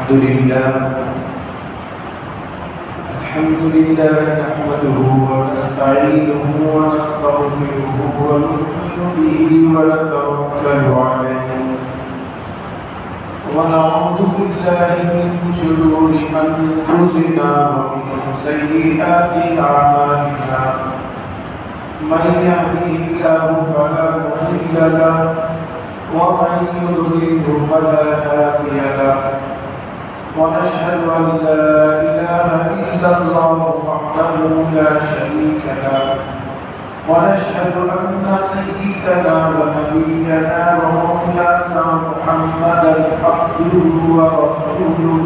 الحمد لله نحمده ونستعينه ونستغفره ونؤمن به ونتوكل عليه ونعوذ بالله من شرور أنفسنا ومن سيئات أعمالنا من يهده الله فلا مضل له ومن يضلل فلا هادي له ونشهد أن لا إله إلا الله وحده لا شريك له ونشهد أن سيدنا ونبينا ومولانا محمدا عبده ورسوله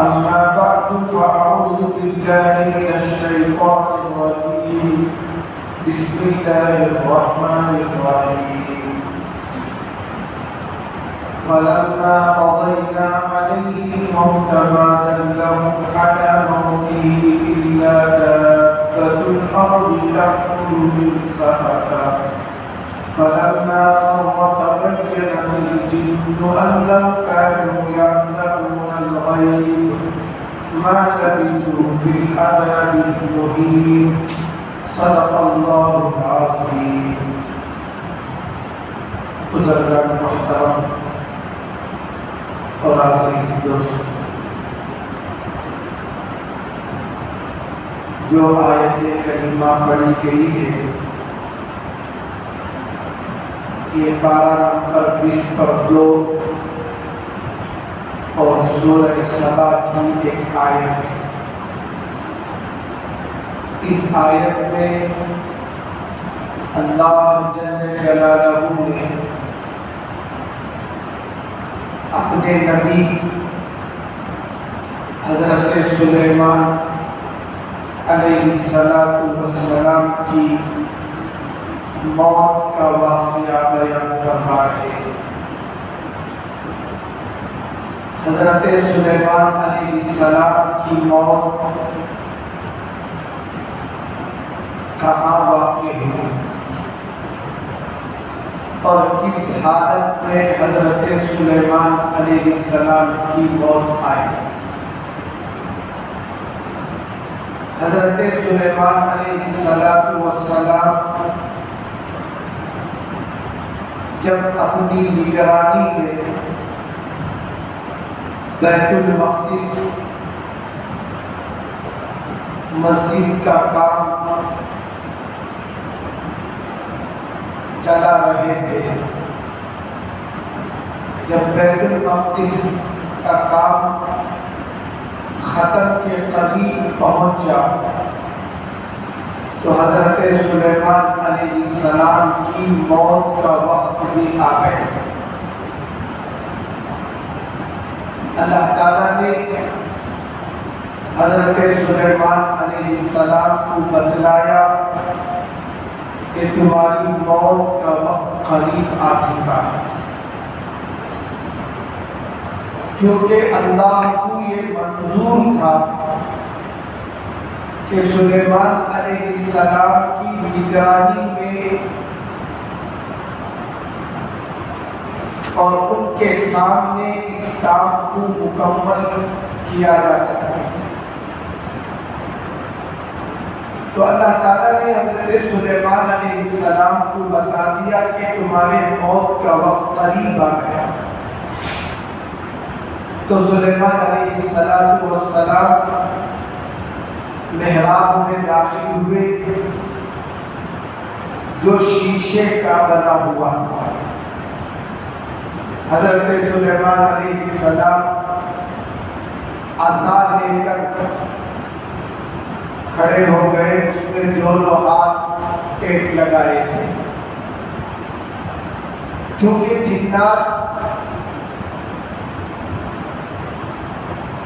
أما بعد فأعوذ بالله من الشيطان الرجيم بسم الله الرحمن الرحيم فلما قضينا عليه الموت ما دلهم على موته إلا دابة الأرض تأكل من سأته فلما خر تبينت الجن أن لو كانوا يعلمون الغيب ما لبثوا في العذاب المهين صدق الله العظيم. بزرگان محترم اور عزیز دوست، جو آیت کریمہ پڑھی گئی ہے یہ پارہ نمبر 20/2 اور سورہ سبا کی ایک آیت ہے۔ اس آیت میں اللہ جل جلالہ نے اپنے نبی حضرت سلیمان علیہ السلام کی موت کا واقعہ بیان فرمائے۔ حضرت سلیمان علیہ السلام کی موت کہاں واقع ہوئی اور کس حالت میں حضرت سلیمان علیہ السلام کی موت آئی۔ حضرت سلیمان علیہ السلام جب اپنی نگرانی میں بیت المقدس مسجد کا کام چلا رہے تھے، جب بیت المقدس کا کام ختم کے قریب پہنچا تو حضرت سلیمان علیہ السلام کی موت کا وقت بھی آ گیا۔ اللہ تعالیٰ نے حضرت سلیمان علیہ السلام کو بتلایا کہ تمہاری موت کا وقت قریب آ چکا ہے۔ چونکہ اللہ کو یہ منظور تھا کہ سلیمان علیہ السلام کی نگرانی میں اور ان کے سامنے اس کام کو مکمل کیا جا سکے، تو اللہ تعالیٰ نے حضرت سلیمان علیہ السلام کو بتا دیا کہ تمہارے موت کا وقت قریب آ گیا۔ تو سلیمان علیہ السلام محراب میں داخل ہوئے جو شیشے کا بنا ہوا تھا۔ حضرت سلیمان علیہ السلام عصا لے کر کھڑے ہو گئے، اس میں دونوں ہاتھ ٹیک لگائے تھے۔ چونکہ جنات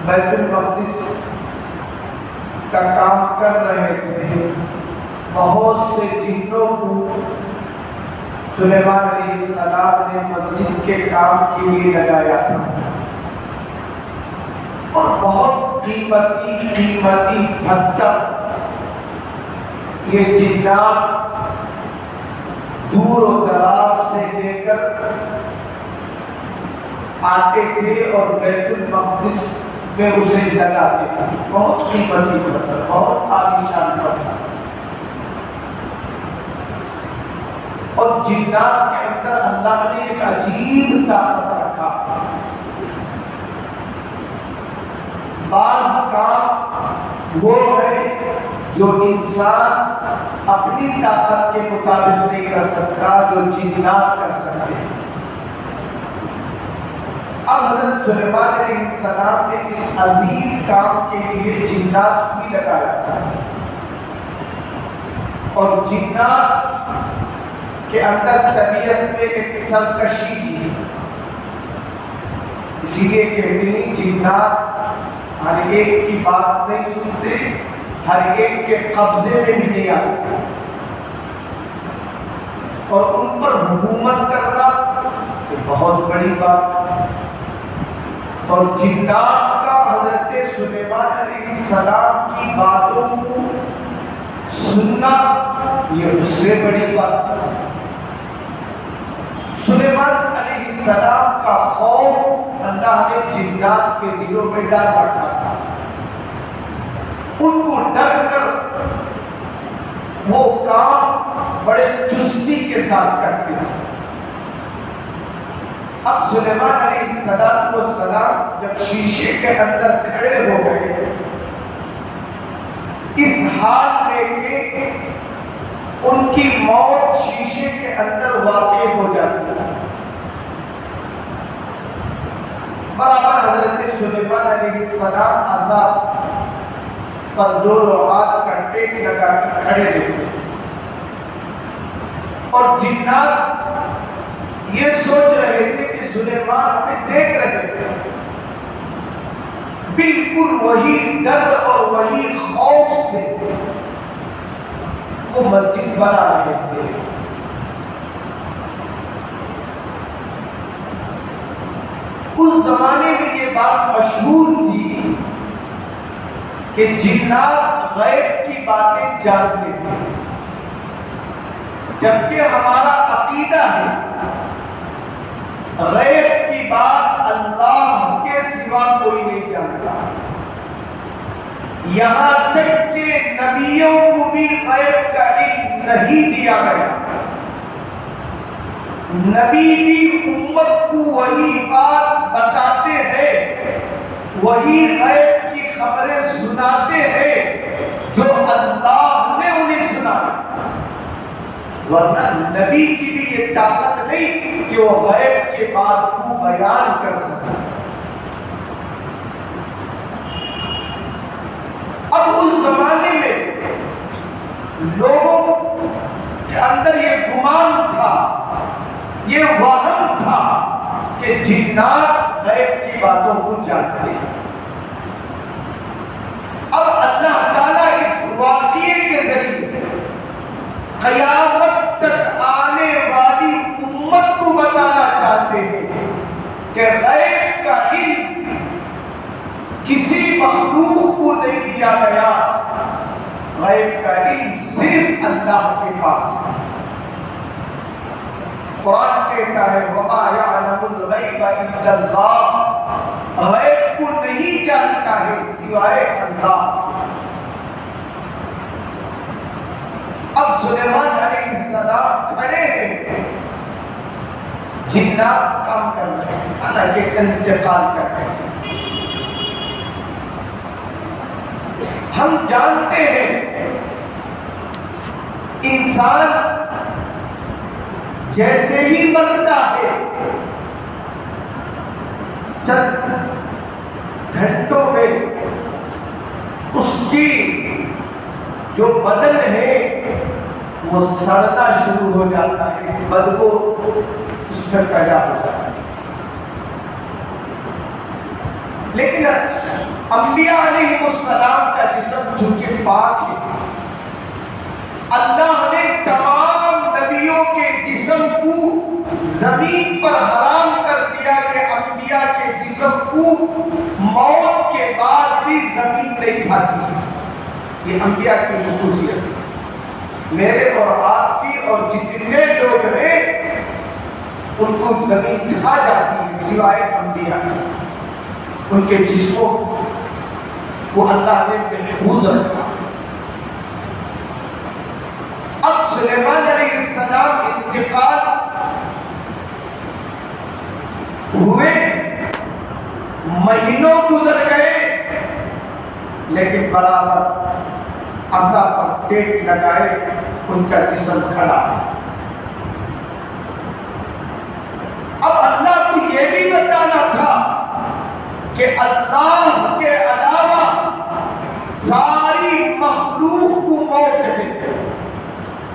بیت المقدس کا کام کر رہے تھے، بہت سے جنوں کو سلیمان علیہ السلام نے مسجد کے کام کے لیے لگایا تھا، اور بہت قیمتی پتھر یہ جنات دور و دراز سے لے کر آتے تھے اور بیت المقدس میں اسے لگاتے تھے. بہت قیمتی پتھر، بہت عالیشان پتھر. اور جنات کے اندر اللہ نے ایک عجیب طاقت رکھا. بعض کام وہ ہے جو انسان اپنی طاقت کے مطابق نہیں کر سکتا، جو جنات کر سکتے ہیں. اب حضرت سلیمان علیہ السلام نے اس عظیم کام کے لیے جنات بھی لگایا، اور جنات کے اندر طبیعت میں ایک سرکشی تھی. اسی لیے کہتے ہیں جنات ہر ایک کی بات نہیں سنتے، ہر ایک کے قبضے میں بھی نہیں آتے، اور ان پر حکومت کرنا یہ بہت بڑی بات. اور جنات کا حضرت سلیمان علیہ السلام کی باتوں کو سننا یہ اس سے بڑی بات. سلیمان علیہ السلام کا خوف اللہ نے جنات کے دلوں میں ڈال رکھا تھا. ان کو ڈر کر وہ کام بڑے چستی کے ساتھ کرتے تھے. اب سلیمان علیہ السلام جب شیشے کے اندر کھڑے ہو گئے، اس حال میں کہ ان کی موت شیشے کے اندر واقع ہو جاتی ہے. برابر حضرت سلیمان علیہ السلام عصا پر دونوں ہاتھ کا ٹیک لگا کر کھڑے رہتے، اور جنات یہ سوچ رہے تھے کہ سلیمان ہمیں دیکھ رہے تھے. بالکل وہی ڈر اور وہی خوف سے وہ مسجد بنا رہے تھے. اس زمانے میں یہ بات مشہور تھی کہ جنات غیب کی باتیں جانتے تھے، جبکہ ہمارا عقیدہ ہے غیب کی بات اللہ کے سوا کوئی نہیں جانتا. یہاں تک کہ نبیوں کو بھی غیب کا علم نہیں دیا گیا. نبی بھی امت کو وہی بات بتاتے ہیں، وہی غیب کی خبریں سناتے ہیں جو اللہ نے انہیں سنایا. ورنہ نبی کی بھی یہ طاقت نہیں کہ وہ غیب کے بات کو بیان کر سکے. اب اس زمانے میں لوگوں کے اندر یہ گمان تھا، یہ وہم تھا کہ جنات غیب کی باتوں کو جانتے ہیں. اب اللہ تعالیٰ اس واقعے کے ذریعے قیامت تک آنے والی امت کو بتانا چاہتے ہیں کہ غیب کا علم کسی مخلوق کو نہیں دیا گیا، غیب کا علم صرف اللہ کے پاس ہے. قرآن کہتا ہے وَمَا يَعْلَمُ الْغَيْبَ إِلَّا اللَّهُ، غیب کو نہیں جانتا ہے سوائے اللہ. اب سلیمان علیہ السلام کھڑے ہیں، جنات کام کر رہے ہیں، حالانکہ انتقال کر رہے ہیں. ہم جانتے ہیں انسان جیسے ہی مرتا ہے چند گھنٹوں میں اس کی جو بدن ہے وہ سڑنا شروع ہو جاتا ہے، بدبو اس میں پیدا ہو جاتا ہے. لیکن انبیاء علیہ السلام کا جسم چونکہ پاک ہے، اللہ نے تمام نبیوں کے جسم کو زمین پر حرام کر دیا کہ انبیاء کے جسم کو موت کے بعد بھی زمین نہیں کھاتی ہے. یہ انبیاء کی خصوصیت ہے. میرے اور آپ کی اور جتنے لوگ ہیں ان کو زمین کھا جاتی ہے سوائے انبیاء. کیا، ان کے جسموں کو اللہ نے محفوظ رکھا۔ اب سلیمان علیہ السلام انتقال ہوئے، مہینوں گزر گئے، لیکن برابر عصا پر ٹیک لگائے ان کا جسم کھڑا۔ اب اللہ کو یہ بھی بتانا تھا کہ اللہ کے علاوہ ساری مخلوق کو موت ہے،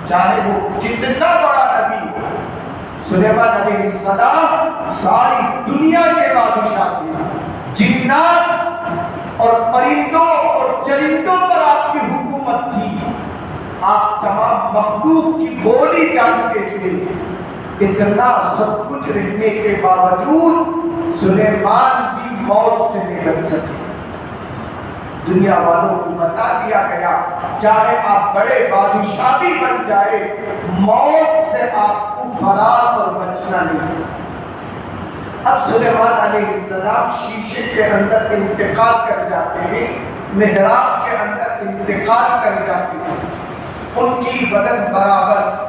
چاہے وہ کتنا بڑا نبی ہو۔ سلیمان علیہ السلام ساری دنیا کے بادشاہ تھے، جنات اور پرندوں اور چرندوں پر آپ کی حکومت تھی، آپ تمام مخلوق کی بولی جانتے تھے۔ اتنا سب کچھ رہنے کے باوجود سلیمان بھی موت سے نہیں بچ سکے۔ دنیا والوں کو بتا دیا گیا چاہے آپ بڑے بادشاہ بھی بن جائے، موت سے آپ کو فرار اور بچنا نہیں۔ اب سلیمان علیہ السلام شیشے کے اندر انتقال کر جاتے ہیں، محراب کے اندر انتقال کر جاتے ہیں، ان کی بدن برابر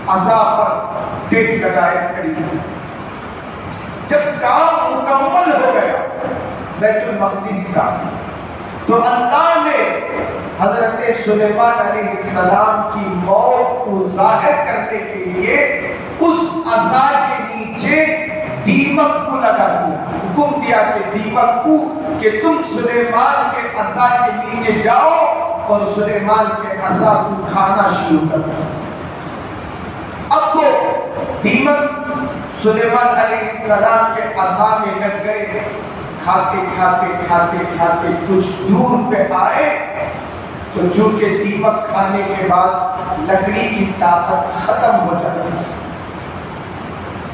عصا پر ٹیک لگائے کھڑی ہے۔ جب کام مکمل ہو گیا بیت المقدس کا، تو اللہ نے حضرت سلیمان علیہ السلام کی موت کو ظاہر کرنے کے لیے اس عصا کے نیچے دیمک کو لگا دیا، حکم دیا کہ دیمک کو کہ تم سلیمان کے عصا کے نیچے جاؤ اور سلیمان کے عصا کو کھانا شروع کر دو۔ اب وہ دیمک سلیمان علیہ السلام کے عصا میں لگ گئے، کھاتے کھاتے کھاتے کھاتے کچھ دور پہ آئے تو چونکہ دیمک کھانے کے بعد لکڑی کی طاقت ختم ہو جاتی ہے،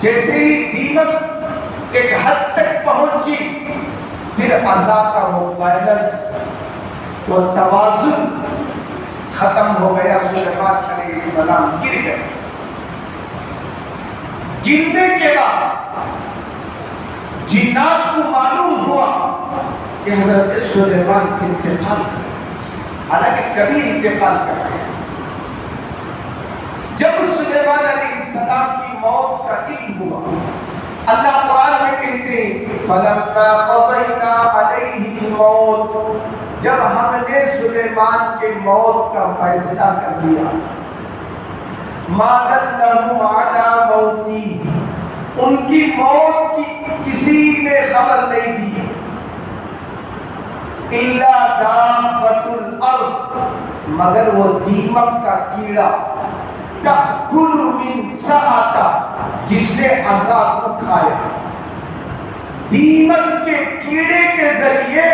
جیسے ہی دیمک ایک حد تک پہنچی پھر عصا کا وہ بیلنس، وہ توازن ختم ہو گیا، سلیمان علیہ السلام گر گئے۔ گرنے کے بعد جنات کو معلوم ہوا کہ حضرت سلیمان انتقال کر گئے، حالانکہ کبھی انتقال کر گئے۔ جب سلیمان علیہ السلام کی موت کا علم ہوا، اللہ قرآن میں کہتے ہیں فَلَمَّا قَضَيْنَا عَلَيْهِ الْمَوْتِ، جب ہم نے سلیمان کے موت کا فیصلہ کر دیا، مَا دَلَّهُ عَلَى مَوْتِهِ، ان کی موت کی کسی نے خبر نہیں دی، إِلَّا دَابَّةُ الْأَرْضِ، مگر وہ دیمک کا کیڑا، تَأْكُلُ مِنْ سَعَةٍ، جس نے عصا کو کھایا۔ دیمک کے کیڑے کے ذریعے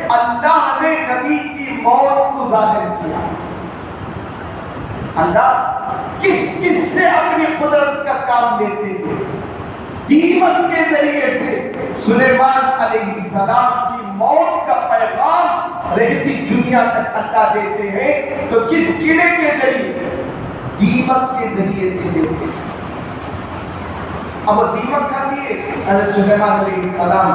اللہ نے نبی کی موت کو ظاہر کیا۔ اللہ کس کس سے اپنی قدرت کا کام لیتے ہیں؟ دیمک کے ذریعے سے سلیمان علیہ السلام کی موت کا پیغام رہتی دنیا تک اللہ دیتے ہیں، تو کس کیڑے کے ذریعے؟ دیمک کے ذریعے سے دیتے ہیں۔ اب وہ دیمک کھاتی ہے، حضرت سلیمان علیہ السلام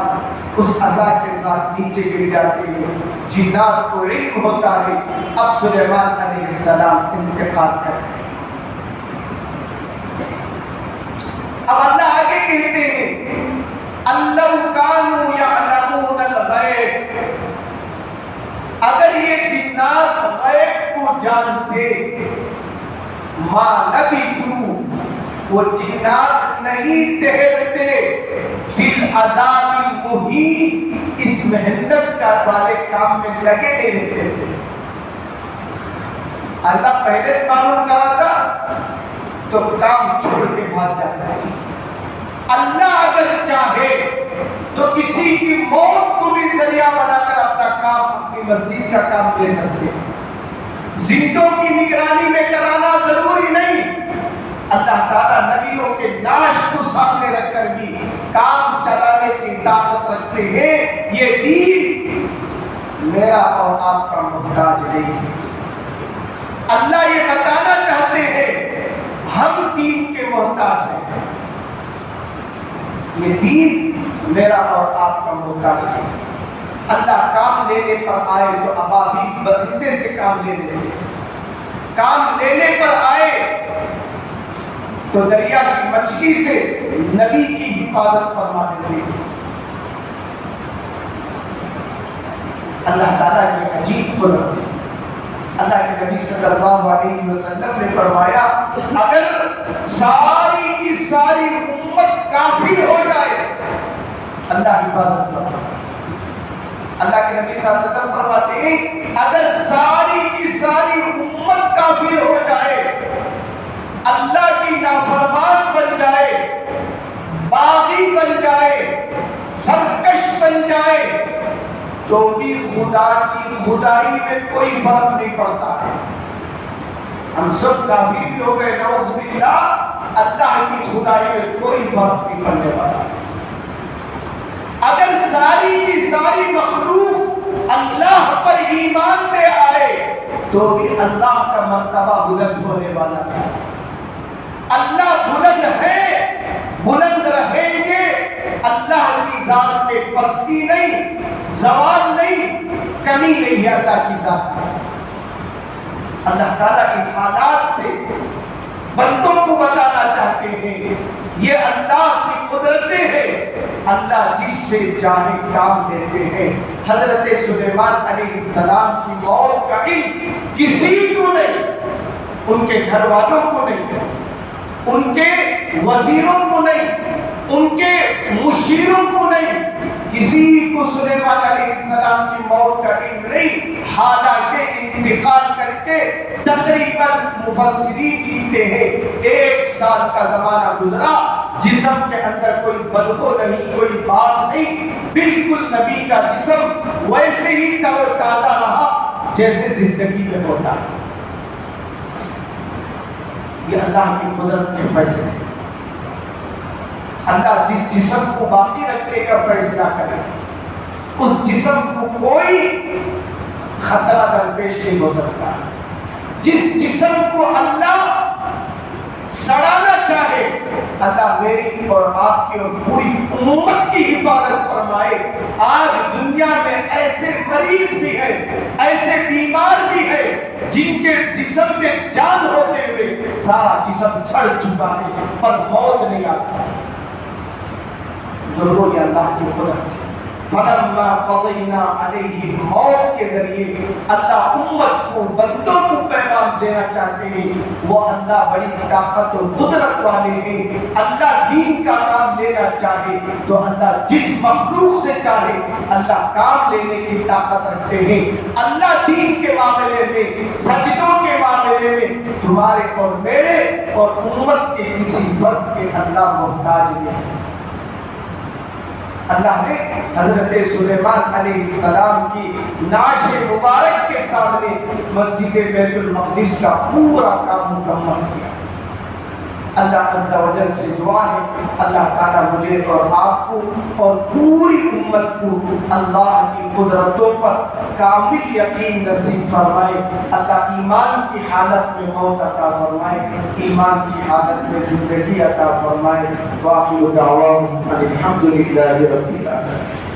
اس عصا کے ساتھ نیچے گر جاتے ہیں، جنات کو علم ہوتا ہے اب سلیمان علیہ السلام انتقال کرتے ہیں۔ اب اللہ آگے کہتے ہیں اللہ کانوا یعلمون الغیب، اگر یہ جنات غیب کو جانتے، ما لبثوا، وہ جنات نہیں ٹھہرتے، فی العذاب المہین، اس محنت کا والے کام میں لگے نہیں رہتے تھے۔ اللہ پہلے معلوم کرا تھا تو کام چھوڑ کے بھاگ جاتا تھا۔ اللہ اگر چاہے تو کسی کی موت کو بھی ذریعہ بنا کر اپنا کام، اپنی مسجد کا کام لے سکتے ہیں۔ زندوں کی نگرانی میں کرانا ضروری نہیں، اللہ تعالیٰ نبیوں کے ناش کو سامنے رکھ کر بھی کام چلانے کی طاقت رکھتے ہیں۔ یہ دین میرا اور آپ کا محتاج نہیں ہے۔ اللہ یہ بتانا چاہتے ہیں ہم دین کے محتاج ہیں، یہ دین میرا اور آپ کا محتاج ہے۔ اللہ کام لینے پر آئے تو ابابیل پرندے سے کام لے لیتے، کام لینے پر آئے تو دریا کی مچھلی سے نبی کی حفاظت فرما دیتے۔ اللہ تعالیٰ کی عجیب قدرت ہے۔ اللہ کے نبی صلی اللہ علیہ وسلم نے فرمایا اگر ساری کی ساری امت کافر ہو جائے اللہ حفاظت فرمائے۔ اللہ کے نبی صلی اللہ علیہ وسلم فرماتے ہیں اگر ساری کی ساری امت کافر ہو جائے، اللہ کی نافرمان بن جائے، باغی بن جائے، سرکش بن جائے، تو بھی خدا کی خدائی میں کوئی فرق نہیں پڑتا ہے۔ ہم سب کافر بھی ہو گئے نعوذ باللہ، اللہ کی خدائی میں کوئی فرق نہیں پڑنے والا۔ اگر ساری کی ساری مخلوق اللہ پر ایمان لے آئے تو بھی اللہ کا مرتبہ بلند ہونے والا ہے۔ اللہ بلند ہے، بلند رہیں گے۔ اللہ کی ذات میں پستی نہیں، زوال نہیں، کمی نہیں ہے اللہ کی ذات میں۔ اللہ تعالیٰ ان حالات سے بندوں کو بتانا چاہتے ہیں یہ اللہ کی قدرتیں ہیں، اللہ جس سے چاہے کام دیتے ہیں۔ حضرت سلیمان علیہ السلام کی موت کا علم کسی کو نہیں، ان کے گھر والوں کو نہیں، ان کے وزیروں کو نہیں، ان کے مشیروں کو نہیں، کسی کو سلیمان علیہ السلام کی موت کا علم نہیں، حالانکہ انتقال کر کے تقریباً مفسرین کہتے ہیں 1 سال کا زمانہ گزرا، جسم کے اندر کوئی بدبو نہیں، کوئی باس نہیں، بالکل نبی کا جسم ویسے ہی تر و تازہ رہا جیسے زندگی میں ہوتا ہے۔ یہ اللہ کی قدرت کے فیصلے ہیں۔ اللہ جس جسم کو باقی رکھنے کا فیصلہ کرے اس جسم کو کوئی خطرہ درپیش نہیں ہو سکتا۔ جس جسم کو اللہ سڑانا چاہے اللہ میری اور آپ کی اور پوری امت کی حفاظت فرمائے۔ آج دنیا میں ایسے مریض بھی ہیں، ایسے بیمار بھی ہیں جن کے جسم میں جان ہوتے ہوئے سارا جسم سڑ چکا ہے پر موت نہیں آتی۔ ضرور یہ اللہ کی قدرت ہے۔ فلما قضینا علیہ موت کے ذریعے اللہ امت کو بندوں کو پیغام دینا چاہتے ہیں۔ وہ اللہ بڑی طاقت و قدرت والے ہیں۔ اللہ دین کا کام لینا چاہے تو اللہ جس مخلوق سے چاہے اللہ کام لینے کی طاقت رکھتے ہیں۔ اللہ دین کے معاملے میں، سجدوں کے معاملے میں تمہارے اور میرے اور امت کے کسی فرد کے اللہ محتاج نہیں۔ اللہ نے حضرت سلیمان علیہ السلام کی نعش مبارک کے سامنے مسجد بیت المقدس کا پورا کام مکمل کیا۔ اللہ عز و جل سے دعا ہے اللہ تعالیٰ مجھے اور آپ کو اور پوری امت کو اللہ کی قدرتوں پر کامل یقین نصیب فرمائے۔ اللہ ایمان کی حالت میں موت عطا فرمائے، ایمان کی حالت میں زندگی عطا فرمائے۔ وآخر دعواہم الحمدللہ رب العالمین۔